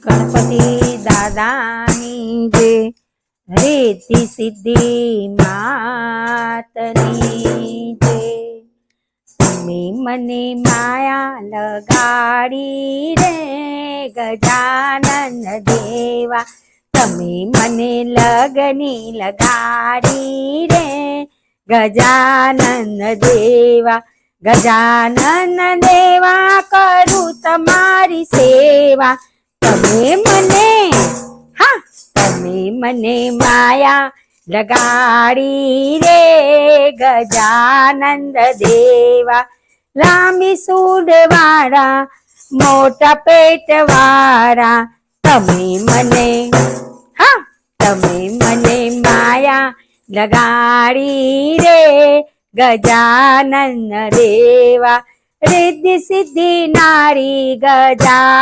ગણપતિ દાદાની જે રીતિ સિદ્ધિ માતની જે તમે મને માયા લગાડી રે ગજાનન દેવા તમે મને લગની લગાડી રે ગજાનન દેવા ગજાનન દેવા કરું તમારી સેવા તમે મને માયા લગાડી રે ગજાનંદ દેવા લાંબી સૂંઢ વાળા મોટા પેટ વાળા તમે મને માયા લગાડી રે ગજાનન દેવા રિદ્ધિ સિદ્ધિ નારી ગજા